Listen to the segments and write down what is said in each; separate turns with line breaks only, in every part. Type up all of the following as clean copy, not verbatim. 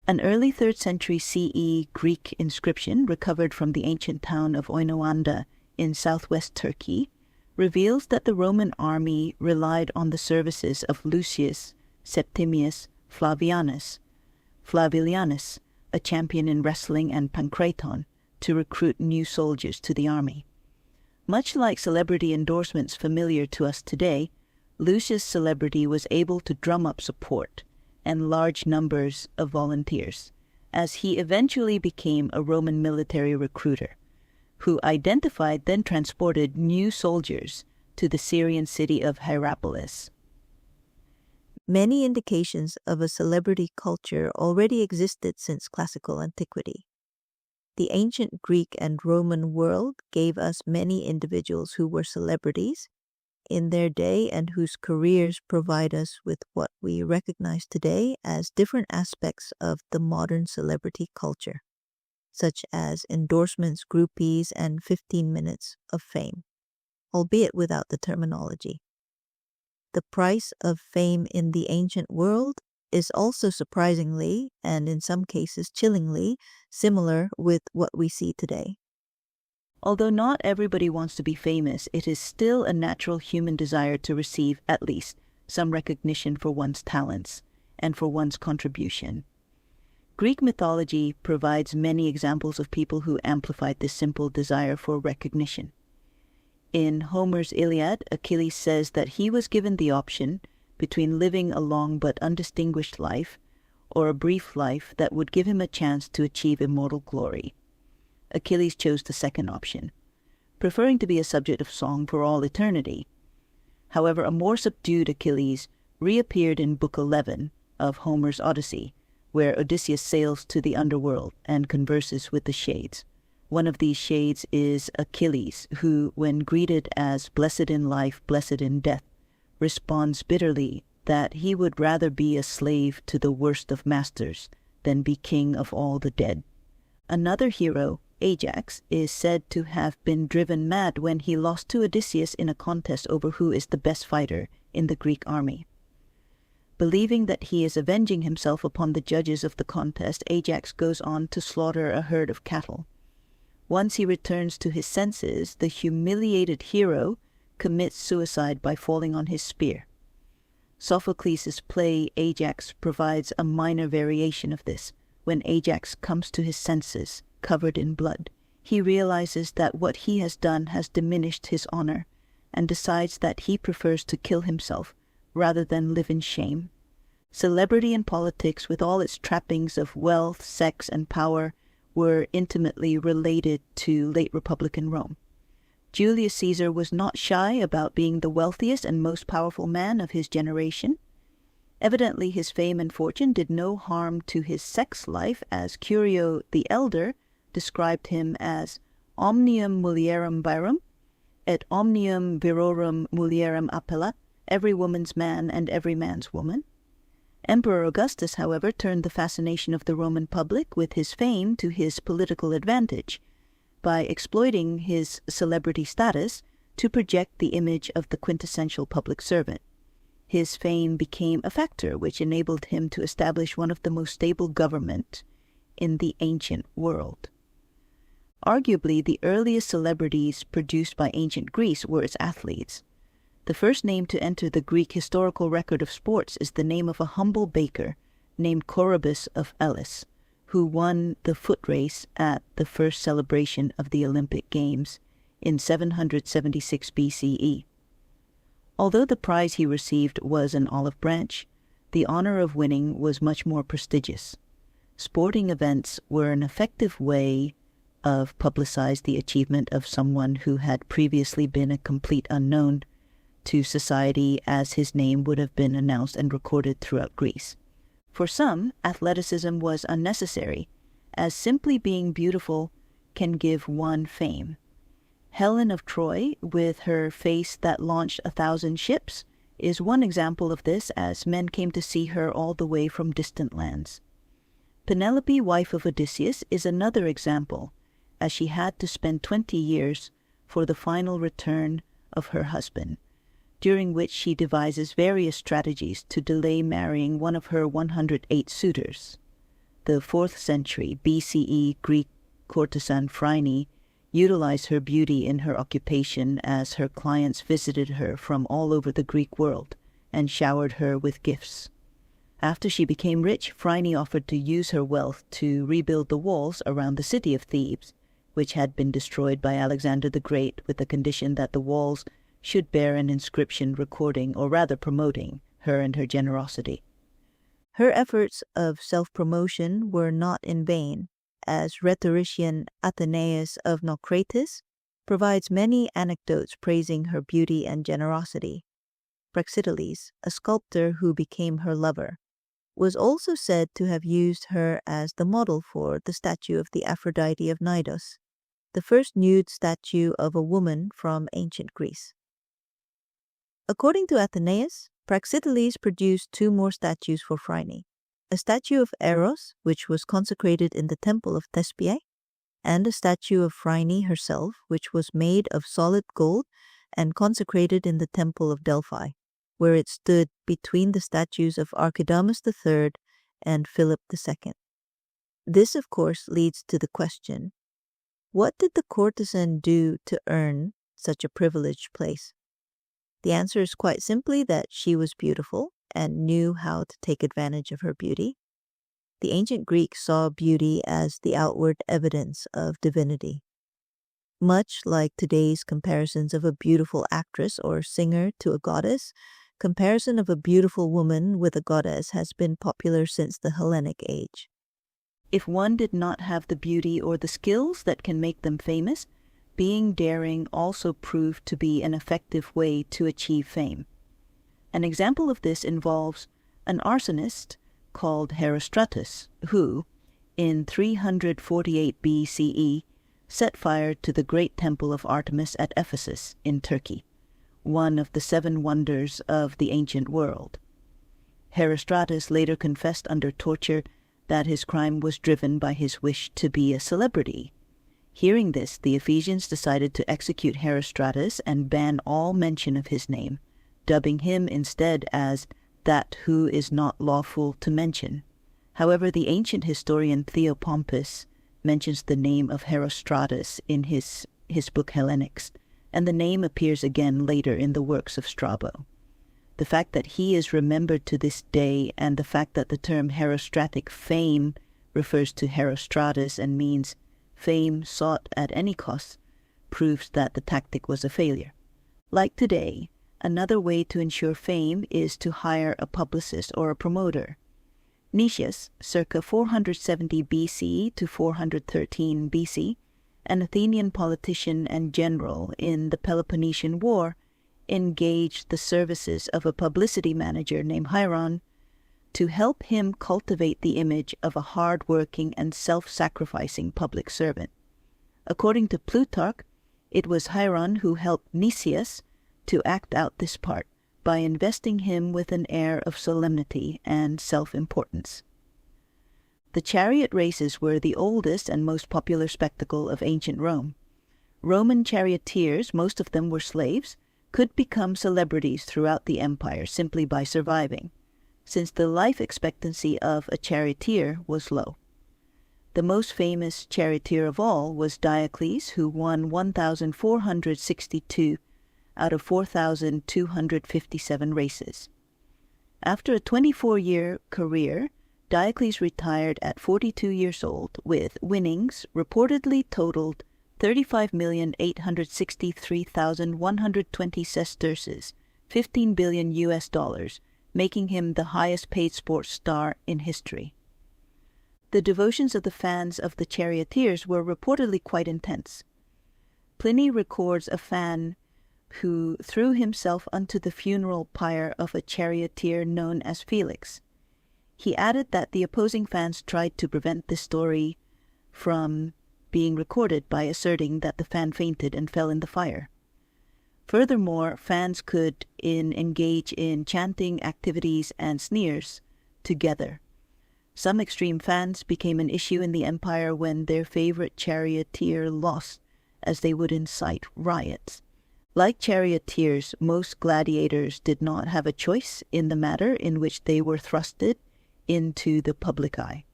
An early 3rd century CE Greek inscription recovered from the ancient town of Oinoanda in southwest Turkey reveals that the Roman army relied on the services of Lucius Septimius Flavianus, a champion in wrestling and pankraton, to recruit new soldiers to the army. Much like celebrity endorsements familiar to us today, Lucius' celebrity was able to drum up support and large numbers of volunteers, as he eventually became a Roman military recruiter, who identified then transported new soldiers to the Syrian city of Hierapolis.
Many indications of a celebrity culture already existed since classical antiquity. The ancient Greek and Roman world gave us many individuals who were celebrities in their day and whose careers provide us with what we recognize today as different aspects of the modern celebrity culture, such as endorsements, groupies, and 15 minutes of fame, albeit without the terminology. The price of fame in the ancient world is also surprisingly, and in some cases chillingly, similar with what we see today.
Although not everybody wants to be famous, it is still a natural human desire to receive, at least, some recognition for one's talents and for one's contribution. Greek mythology provides many examples of people who amplified this simple desire for recognition. In Homer's Iliad, Achilles says that he was given the option between living a long but undistinguished life or a brief life that would give him a chance to achieve immortal glory. Achilles chose the second option, preferring to be a subject of song for all eternity. However, a more subdued Achilles reappeared in Book 11 of Homer's Odyssey, where Odysseus sails to the underworld and converses with the shades. One of these shades is Achilles, who, when greeted as blessed in life, blessed in death, responds bitterly that he would rather be a slave to the worst of masters than be king of all the dead. Another hero, Ajax, is said to have been driven mad when he lost to Odysseus in a contest over who is the best fighter in the Greek army. Believing that he is avenging himself upon the judges of the contest, Ajax goes on to slaughter a herd of cattle. Once he returns to his senses, the humiliated hero commits suicide by falling on his spear. Sophocles' play Ajax provides a minor variation of this. When Ajax comes to his senses, covered in blood, he realizes that what he has done has diminished his honor, and decides that he prefers to kill himself rather than live in shame. Celebrity and politics, with all its trappings of wealth, sex, and power, were intimately related to late Republican Rome. Julius Caesar was not shy about being the wealthiest and most powerful man of his generation. Evidently, his fame and fortune did no harm to his sex life, as Curio the Elder described him as omnium mulierum virum, et omnium virorum mulierum appellat, every woman's man and every man's woman. Emperor Augustus, however, turned the fascination of the Roman public with his fame to his political advantage by exploiting his celebrity status to project the image of the quintessential public servant. His fame became a factor which enabled him to establish one of the most stable governments in the ancient world. Arguably, the earliest celebrities produced by ancient Greece were its athletes. The first name to enter the Greek historical record of sports is the name of a humble baker named Corybus of Elis, who won the foot race at the first celebration of the Olympic Games in 776 BCE. Although the prize he received was an olive branch, the honor of winning was much more prestigious. Sporting events were an effective way of publicizing the achievement of someone who had previously been a complete unknown to society, as his name would have been announced and recorded throughout Greece. For some, athleticism was unnecessary, as simply being beautiful can give one fame. Helen of Troy, with her face that launched 1,000 ships, is one example of this, as men came to see her all the way from distant lands. Penelope, wife of Odysseus, is another example, as she had to spend 20 years for the final return of her husband, during which she devises various strategies to delay marrying one of her 108 suitors. the 4th century BCE Greek courtesan Phryne utilized her beauty in her occupation as her clients visited her from all over the Greek world and showered her with gifts. After she became rich, Phryne offered to use her wealth to rebuild the walls around the city of Thebes, which had been destroyed by Alexander the Great, with the condition that the walls should bear an inscription recording, or rather promoting, her and her generosity.
Her efforts of self-promotion were not in vain, as rhetorician Athenaeus of Naucratis provides many anecdotes praising her beauty and generosity. Praxiteles, a sculptor who became her lover, was also said to have used her as the model for the statue of the Aphrodite of Cnidos, the first nude statue of a woman from ancient Greece. According to Athenaeus, Praxiteles produced 2 more statues for Phryne, a statue of Eros, which was consecrated in the temple of Thespiae, and a statue of Phryne herself, which was made of solid gold and consecrated in the temple of Delphi, where it stood between the statues of Archidamus III and Philip II. This, of course, leads to the question, what did the courtesan do to earn such a privileged place? The answer is quite simply that she was beautiful and knew how to take advantage of her beauty. The ancient Greeks saw beauty as the outward evidence of divinity. Much like today's comparisons of a beautiful actress or singer to a goddess, comparison of a beautiful woman with a goddess has been popular since the Hellenic age.
If one did not have the beauty or the skills that can make them famous, being daring also proved to be an effective way to achieve fame. An example of this involves an arsonist called Herostratus, who, in 348 BCE, set fire to the great temple of Artemis at Ephesus in Turkey, one of the 7 wonders of the ancient world. Herostratus later confessed under torture that his crime was driven by his wish to be a celebrity. Hearing this, the Ephesians decided to execute Herostratus and ban all mention of his name, dubbing him instead as that who is not lawful to mention. However, the ancient historian Theopompus mentions the name of Herostratus in his book Hellenics, and the name appears again later in the works of Strabo. The fact that he is remembered to this day, and the fact that the term herostratic fame refers to Herostratus and means fame sought at any cost, proves that the tactic was a failure. Like today, another way to ensure fame is to hire a publicist or a promoter. Nicias, circa 470 BC to 413 BC, an Athenian politician and general in the Peloponnesian War, engaged the services of a publicity manager named Hieron to help him cultivate the image of a hard-working and self-sacrificing public servant. According to Plutarch, it was Hieron who helped Nicias to act out this part by investing him with an air of solemnity and self-importance. The chariot races were the oldest and most popular spectacle of ancient Rome. Roman charioteers, most of them were slaves, could become celebrities throughout the empire simply by surviving, since the life expectancy of a charioteer was low. The most famous charioteer of all was Diocles, who won 1,462 out of 4,257 races. After a 24-year career, Diocles retired at 42 years old with winnings reportedly totaled 35,863,120 sesterces, $15 billion US, making him the highest paid sports star in history. The devotions of the fans of the charioteers were reportedly quite intense. Pliny records a fan who threw himself unto the funeral pyre of a charioteer known as Felix. He added that the opposing fans tried to prevent this story from being recorded by asserting that the fan fainted and fell in the fire. Furthermore, fans could engage in chanting activities and sneers together. Some extreme fans became an issue in the empire when their favorite charioteer lost, as they would incite riots. Like charioteers, most gladiators did not have a choice in the matter in which they were thrusted into the public eye.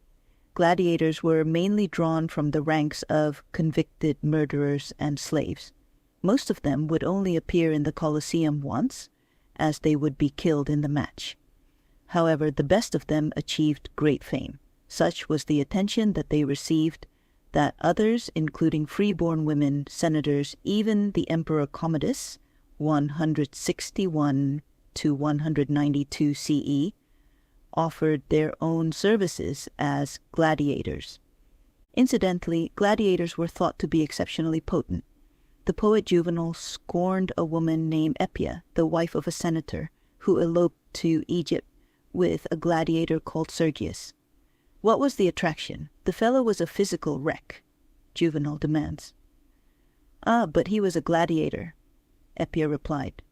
gladiators were mainly drawn from the ranks of convicted murderers and slaves. Most of them would only appear in the Colosseum once, as they would be killed in the match. However, the best of them achieved great fame. Such was the attention that they received that others, including freeborn women, senators, even the Emperor Commodus, 161 to 192 CE, offered their own services as gladiators. Incidentally, gladiators were thought to be exceptionally potent. The poet Juvenal scorned a woman named Eppia, the wife of a senator, who eloped to Egypt with a gladiator called Sergius. What was the attraction? The fellow was a physical wreck, Juvenal demands. Ah, but he was a gladiator, Eppia replied.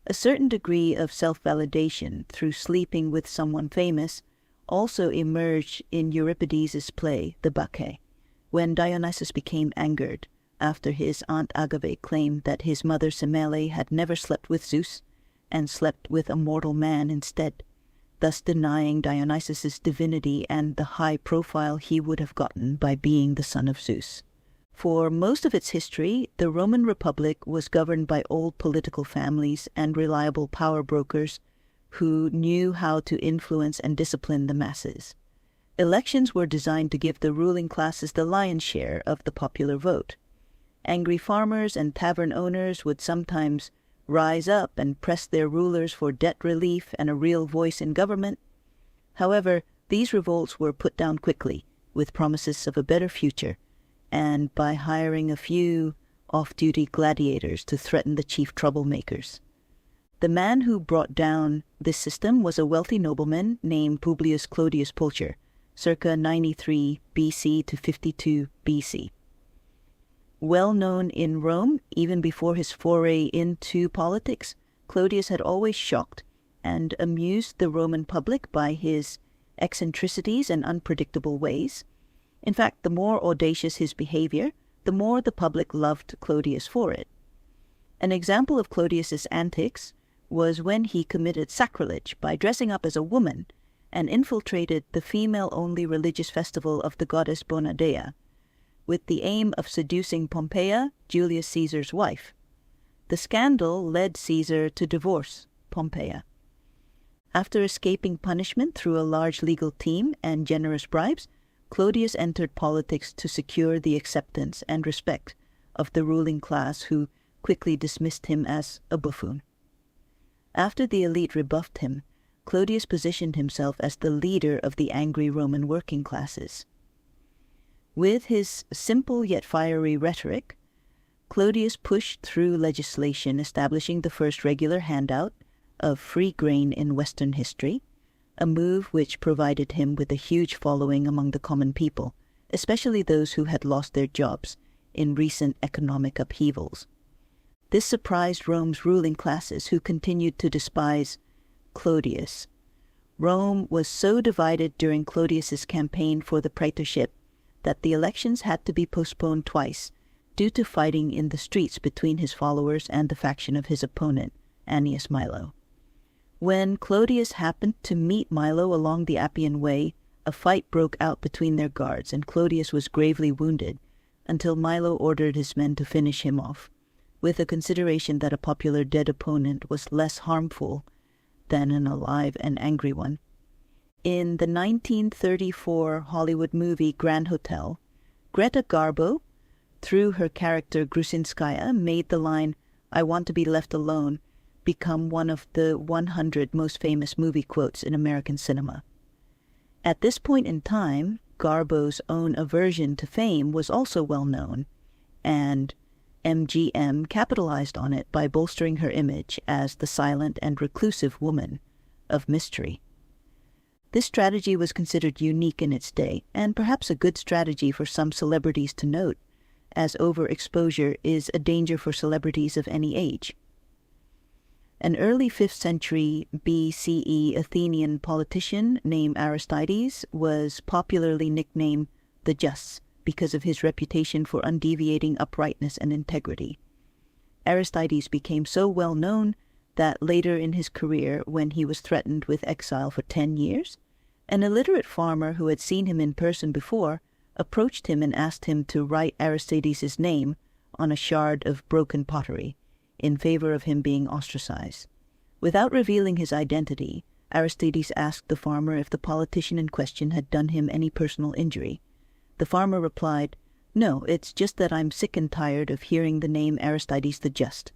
A certain degree of self-validation through sleeping with someone famous also emerged in Euripides' play, The Bacchae, when Dionysus became angered after his aunt Agave claimed that his mother Semele had never slept with Zeus and slept with a mortal man instead, thus denying Dionysus' divinity and the high profile he would have gotten by being the son of Zeus. For most of its history, the Roman Republic was governed by old political families and reliable power brokers who knew how to influence and discipline the masses. Elections were designed to give the ruling classes the lion's share of the popular vote. Angry farmers and tavern owners would sometimes rise up and press their rulers for debt relief and a real voice in government. However, these revolts were put down quickly, with promises of a better future, and by hiring a few off-duty gladiators to threaten the chief troublemakers. The man who brought down this system was a wealthy nobleman named Publius Clodius Pulcher, circa 93 BC to 52 BC. Well known in Rome, even before his foray into politics, Clodius had always shocked and amused the Roman public by his eccentricities and unpredictable ways. In fact, the more audacious his behavior, the more the public loved Clodius for it. An example of Clodius's antics was when he committed sacrilege by dressing up as a woman and infiltrated the female-only religious festival of the goddess Bonadea, with the aim of seducing Pompeia, Julius Caesar's wife. The scandal led Caesar to divorce Pompeia. After escaping punishment through a large legal team and generous bribes, Clodius entered politics to secure the acceptance and respect of the ruling class, who quickly dismissed him as a buffoon. After the elite rebuffed him, Clodius positioned himself as the leader of the angry Roman working classes. With his simple yet fiery rhetoric, Clodius pushed through legislation establishing the first regular handout of free grain in Western history, a move which provided him with a huge following among the common people, especially those who had lost their jobs in recent economic upheavals. This surprised Rome's ruling classes, who continued to despise Clodius. Rome was so divided during Clodius's campaign for the praetorship that the elections had to be postponed twice due to fighting in the streets between his followers and the faction of his opponent, Annius Milo. When Clodius happened to meet Milo along the Appian Way, a fight broke out between their guards, and Clodius was gravely wounded until Milo ordered his men to finish him off, with a consideration that a popular dead opponent was less harmful than an alive and angry one. In the 1934 Hollywood movie Grand Hotel, Greta Garbo, through her character Grusinskaya, made the line, "I want to be left alone," become one of the 100 most famous movie quotes in American cinema. At this point in time, Garbo's own aversion to fame was also well known, and MGM capitalized on it by bolstering her image as the silent and reclusive woman of mystery. This strategy was considered unique in its day, and perhaps a good strategy for some celebrities to note, as overexposure is a danger for celebrities of any age. An early 5th century BCE Athenian politician named Aristides was popularly nicknamed the Just because of his reputation for undeviating uprightness and integrity. Aristides became so well known that later in his career, when he was threatened with exile for 10 years, An illiterate farmer who had seen him in person before approached him and asked him to write Aristides' name on a shard of broken pottery, in favor of him being ostracized. Without revealing his identity, Aristides asked the farmer if the politician in question had done him any personal injury. The farmer replied, "No, it's just that I'm sick and tired of hearing the name Aristides the Just."